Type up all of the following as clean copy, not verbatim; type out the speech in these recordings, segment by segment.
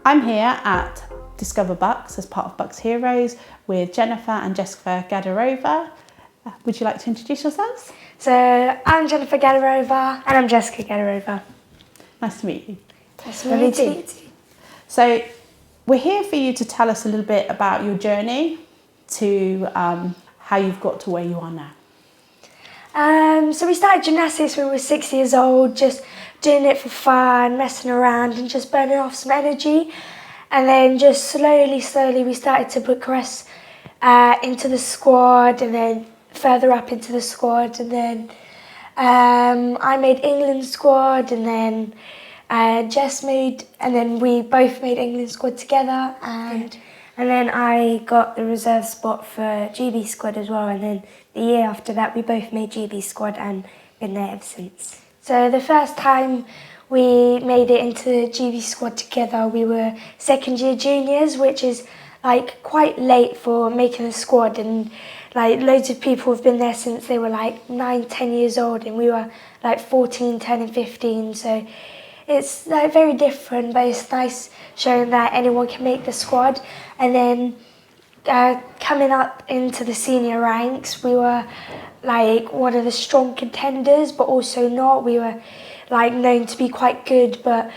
I'm here at Discover Bucks as part of Bucks Heroes with Jennifer and Jessica Gadirova. Would you like to introduce yourselves? So I'm Jennifer Gadirova and I'm Jessica Gadirova. Nice to meet you. Nice to meet you. So we're here for you to tell us a little bit about your journey to how you've got to where you are now. So we started gymnastics when we were 6 years old, just doing it for fun, messing around and just burning off some energy. And then just slowly we started to progress into the squad and then further up into the squad. And then I made England squad and then Jess made, and then we both made England squad together. And then I got the reserve spot for GB squad as well. And then the year after that, we both made GB squad and been there ever since. So the first time we made it into the GB squad together, we were second year juniors, which is like quite late for making a squad. And like loads of people have been there since they were like 9, 10 years old, and we were like 14, 10 and 15. So it's like very different, but it's nice showing that anyone can make the squad. And then coming up into the senior ranks, we were like one of the strong contenders, but also not. We were like known to be quite good, but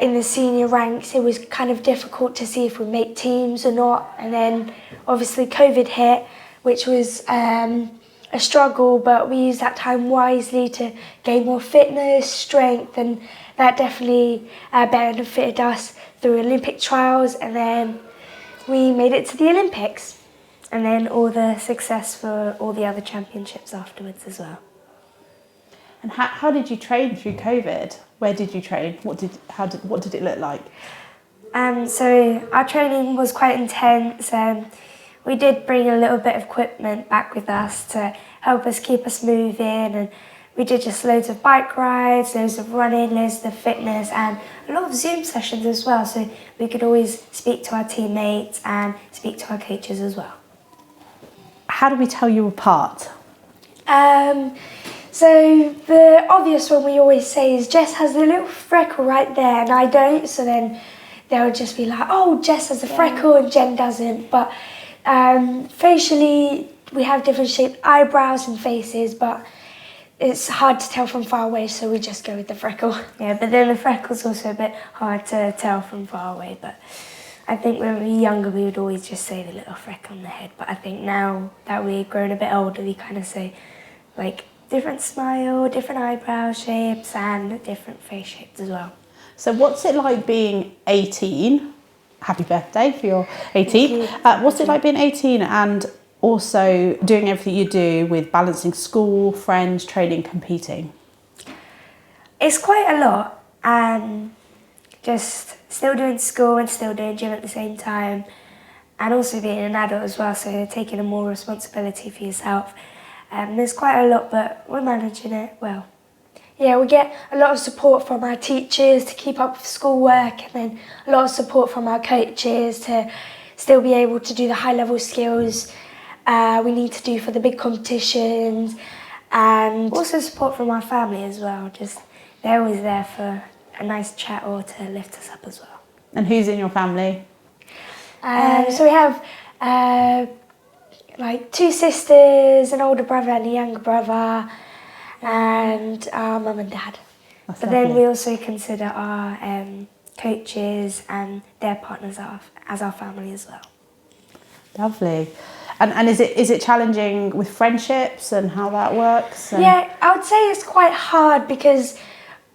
in the senior ranks, it was kind of difficult to see if we make teams or not. And then obviously COVID hit, which was a struggle, but we used that time wisely to gain more fitness, strength, and that definitely benefited us through Olympic trials. And then we made it to the Olympics, and then all the success for all the other championships afterwards as well. And how did you train through COVID? Where did you train? What did it look like? So our training was quite intense. We did bring a little bit of equipment back with us to help us keep us moving, and we did just loads of bike rides, loads of running, loads of fitness, and a lot of Zoom sessions as well, so we could always speak to our teammates and speak to our coaches as well. How do we tell you apart? So the obvious one we always say is Jess has a little freckle right there and I don't, so then they'll just be like, oh, Jess has a freckle and Jen doesn't. But facially, we have different shaped eyebrows and faces, but it's hard to tell from far away, so we just go with the freckle. Yeah, but then the freckle's also a bit hard to tell from far away, but I think when we were younger, we would always just say the little freckle on the head. But I think now that we've grown a bit older, we kind of say like different smile, different eyebrow shapes, and different face shapes as well. So what's it like being 18? Happy birthday for your 18. What's it like being 18 and also doing everything you do with balancing school, friends, training, competing? It's quite a lot, and just still doing school and still doing gym at the same time, and also being an adult as well, so taking on more responsibility for yourself. There's quite a lot, but we're managing it well. Yeah, we get a lot of support from our teachers to keep up with schoolwork, and then a lot of support from our coaches to still be able to do the high-level skills we need to do for the big competitions, and also support from our family as well. Just they're always there for a nice chat or to lift us up as well. And who's in your family? So we have like 2 sisters, an older brother and a younger brother, and our mum and dad. That's but lovely. Then we also consider our coaches and their partners as our family as well. Lovely. And is it challenging with friendships and how that works? Yeah, I would say it's quite hard because,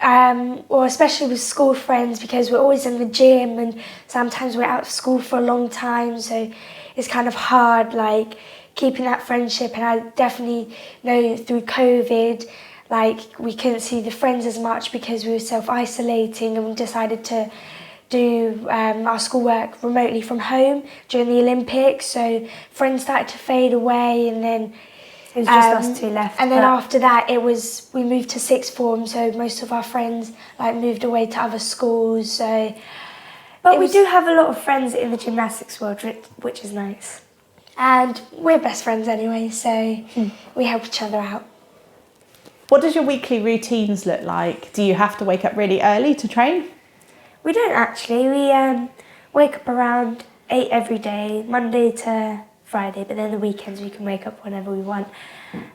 or especially with school friends, because we're always in the gym and sometimes we're out of school for a long time, so it's kind of hard, like, keeping that friendship. And I definitely know through COVID, like, we couldn't see the friends as much because we were self-isolating, and we decided to do our schoolwork remotely from home during the Olympics, so friends started to fade away, and then it was just us 2 left. And then after that, we moved to sixth form, so most of our friends like moved away to other schools. So, but we do have a lot of friends in the gymnastics world, which is nice. And we're best friends anyway, so we help each other out. What does your weekly routines look like? Do you have to wake up really early to train? We don't actually. We wake up around 8 every day, Monday to Friday, but then the weekends we can wake up whenever we want.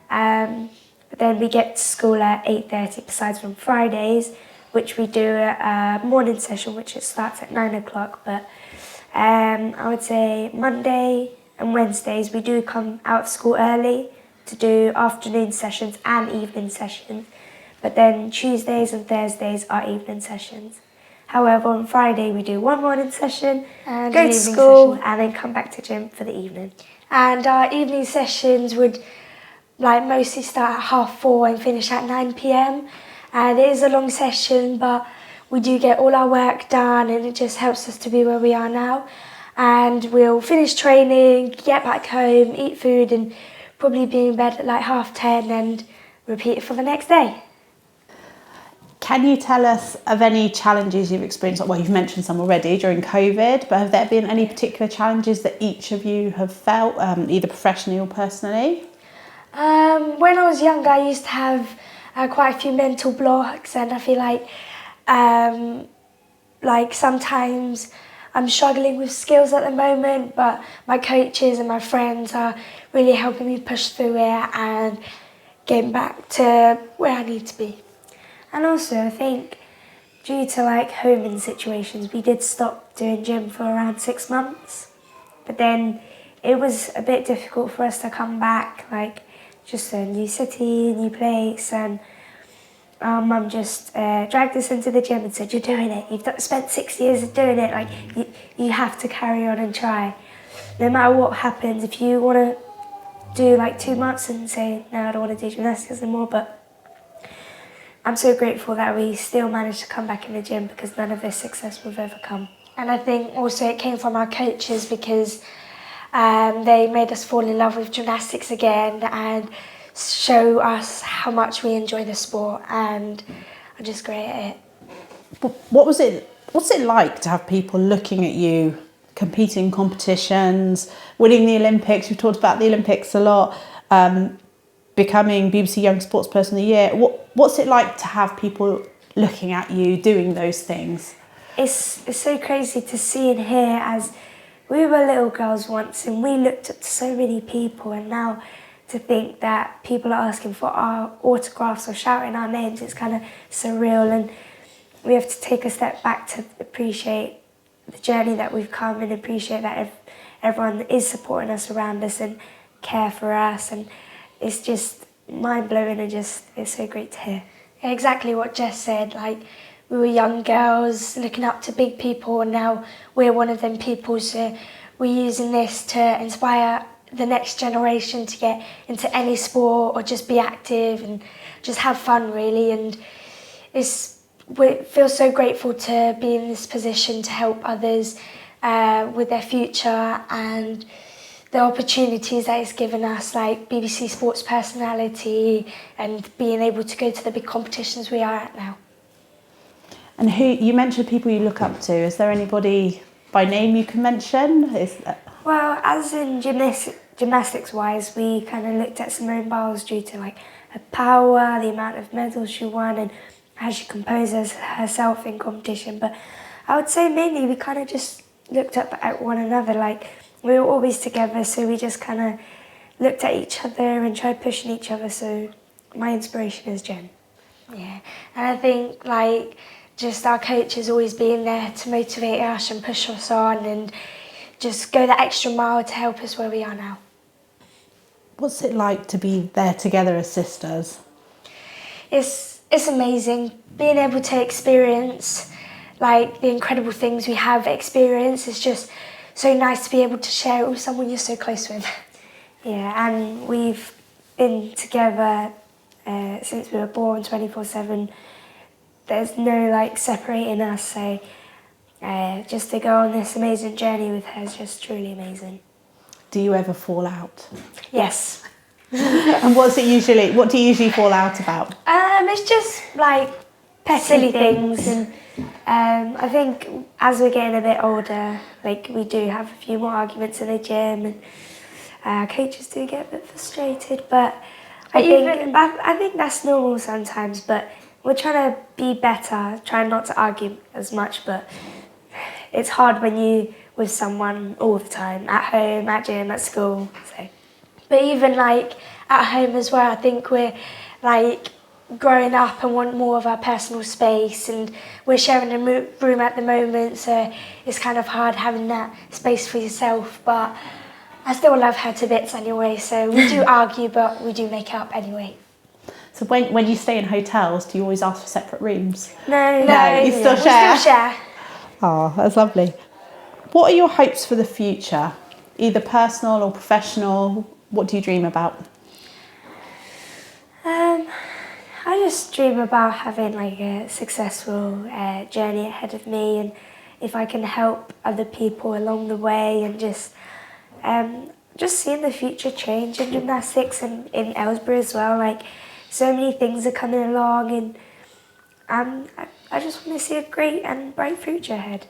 But then we get to school at 8:30 besides from Fridays, which we do a morning session, which it starts at 9 o'clock. But I would say Monday and Wednesdays we do come out of school early to do afternoon sessions and evening sessions. But then Tuesdays and Thursdays are evening sessions. However, on Friday we do one morning session, and go to school, and then come back to gym for the evening. And our evening sessions would mostly start at 4:30 and finish at 9 p.m. And it is a long session, but we do get all our work done, and it just helps us to be where we are now. And we'll finish training, get back home, eat food, and probably be in bed at 10:30 and repeat it for the next day. Can you tell us of any challenges you've experienced? Well, you've mentioned some already during COVID, but have there been any particular challenges that each of you have felt, either professionally or personally? When I was younger, I used to have quite a few mental blocks, and I feel like sometimes I'm struggling with skills at the moment, but my coaches and my friends are really helping me push through it and getting back to where I need to be. And also, I think due to homing situations, we did stop doing gym for around 6 months. But then it was a bit difficult for us to come back, just a new city, new place, and our mum just dragged us into the gym and said, "You're doing it. You've spent 6 years doing it. You have to carry on and try. No matter what happens, if you want to do 2 months and say, no, I don't want to do gymnastics anymore," but I'm so grateful that we still managed to come back in the gym, because none of this success would have ever come. And I think also it came from our coaches, because they made us fall in love with gymnastics again and show us how much we enjoy the sport, and are just great at it. What's it like to have people looking at you, competing in competitions, winning the Olympics? We've talked about the Olympics a lot, becoming BBC Young Sportsperson of the Year. What's it like to have people looking at you doing those things? It's so crazy to see and hear, as we were little girls once and we looked up to so many people, and now to think that people are asking for our autographs or shouting our names, it's kind of surreal, and we have to take a step back to appreciate the journey that we've come and appreciate that everyone is supporting us around us and care for us, and it's just mind-blowing, and it's so great to hear. Exactly what Jess said, we were young girls looking up to big people, and now we're one of them people, so we're using this to inspire the next generation to get into any sport or just be active and just have fun, really. And we feel so grateful to be in this position to help others with their future and the opportunities that it's given us, like BBC Sports Personality, and being able to go to the big competitions we are at now. And who you mentioned people you look up to. Is there anybody by name you can mention? Well, as in gymnastics-wise, we kind of looked at Simone Biles due to her power, the amount of medals she won, and how she composes herself in competition. But I would say mainly we kind of just looked up at one another. We were always together, so we just kind of looked at each other and tried pushing each other. So my inspiration is Jen. Yeah, and I think just our coaches always being there to motivate us and push us on and just go that extra mile to help us where we are now. What's it like to be there together as sisters? It's amazing being able to experience the incredible things we have experienced. It's just so nice to be able to share it with someone you're so close with. Yeah, and we've been together since we were born, 24/7. There's no separating us, so just to go on this amazing journey with her is just truly amazing. Do you ever fall out? Yes. And what do you usually fall out about? It's just silly things, and I think as we're getting a bit older, we do have a few more arguments in the gym, and coaches do get a bit frustrated, but I think that's normal sometimes. But we're trying to be better, trying not to argue as much, but it's hard when you with someone all the time, at home, at gym, at school. So, but even like at home as well, I think we're like growing up and want more of our personal space, and we're sharing a room at the moment, so it's kind of hard having that space for yourself, but I still love her to bits anyway, so we do argue, but we do make up anyway. So when you stay in hotels, do you always ask for separate rooms? No, you still we share? still share. Oh, that's lovely. What are your hopes for the future? Either personal or professional? What do you dream about? I just dream about having like a successful journey ahead of me, and if I can help other people along the way, and just seeing the future change in gymnastics and in Aylesbury as well. Like, so many things are coming along, and I just want to see a great and bright future ahead.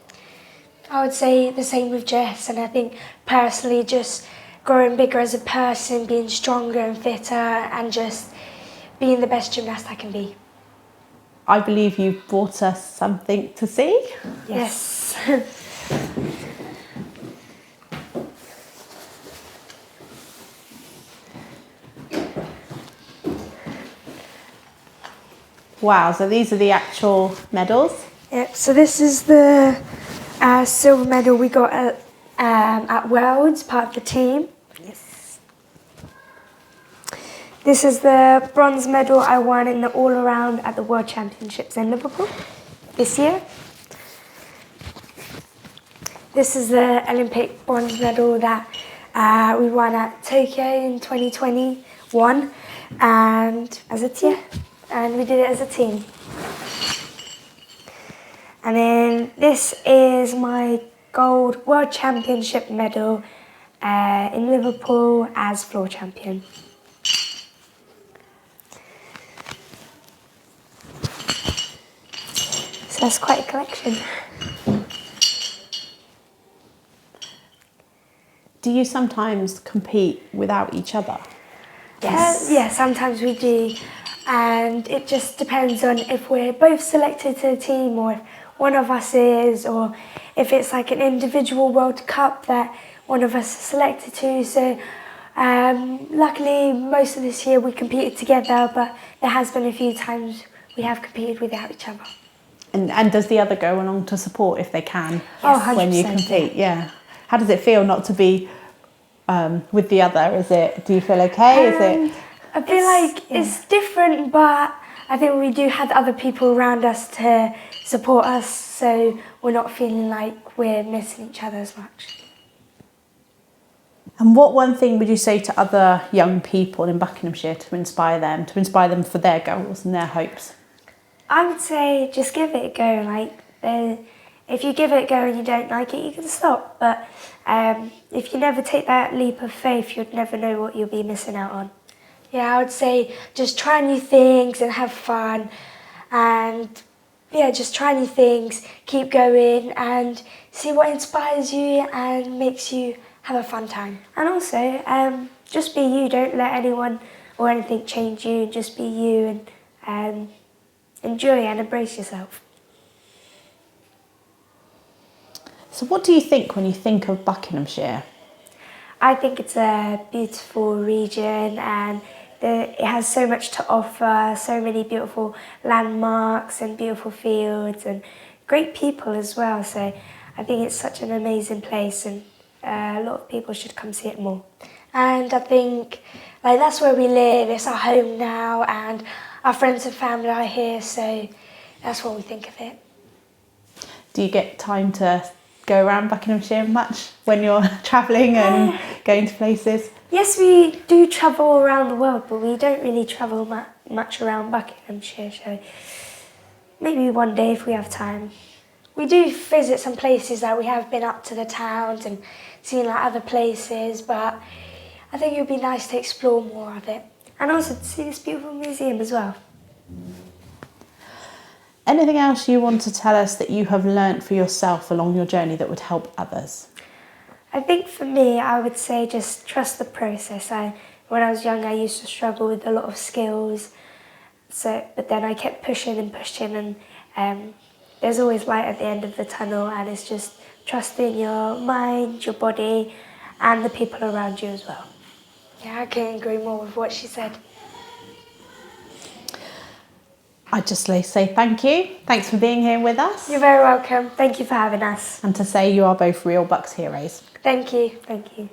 I would say the same with Jess, and I think personally just growing bigger as a person, being stronger and fitter, and just being the best gymnast I can be. I believe you brought us something to see. Yes. Wow, so these are the actual medals. Yep, so this is the silver medal we got at Worlds, part of the team. Yes. This is the bronze medal I won in the all-around at the World Championships in Liverpool this year. This is the Olympic bronze medal that we won at Tokyo in 2021, and we did it as a team. And then this is my gold World Championship medal in Liverpool as floor champion. So that's quite a collection. Do you sometimes compete without each other? Yes. Yeah, sometimes we do. And it just depends on if we're both selected to the team, or if one of us is, or if it's like an individual World Cup that one of us is selected to. So luckily most of this year we competed together, but there has been a few times we have competed without each other. And does the other go along to support if they can? Yes. When you compete? Yeah. How does it feel not to be with the other? Do you feel okay? I feel like it's different, but I think we do have other people around us to support us, so we're not feeling like we're missing each other as much. And what one thing would you say to other young people in Buckinghamshire to inspire them for their goals and their hopes? I would say just give it a go. Like, if you give it a go and you don't like it, you can stop. But if you never take that leap of faith, you'd never know what you'll be missing out on. Yeah, I would say just try new things and have fun, and just try new things, keep going, and see what inspires you and makes you have a fun time. And also, just be you. Don't let anyone or anything change you. Just be you, and enjoy and embrace yourself. So what do you think when you think of Buckinghamshire? I think it's a beautiful region, and it has so much to offer, so many beautiful landmarks and beautiful fields and great people as well. So I think it's such an amazing place, and a lot of people should come see it more. And I think that's where we live, it's our home now, and our friends and family are here, so that's what we think of it. Do you get time to go around Buckinghamshire much when you're travelling and going to places? Yes, we do travel around the world, but we don't really travel much around Buckinghamshire, so maybe one day if we have time. We do visit some places that we have been up to the towns and seen other places, but I think it would be nice to explore more of it, and also to see this beautiful museum as well. Anything else you want to tell us that you have learnt for yourself along your journey that would help others? I think for me, I would say just trust the process. When I was young, I used to struggle with a lot of skills, But then I kept pushing and pushing, and there's always light at the end of the tunnel, and it's just trusting your mind, your body, and the people around you as well. Yeah, I couldn't agree more with what she said. I'd just say thank you. Thanks for being here with us. You're very welcome. Thank you for having us. And to say you are both real Bucks heroes. Thank you. Thank you.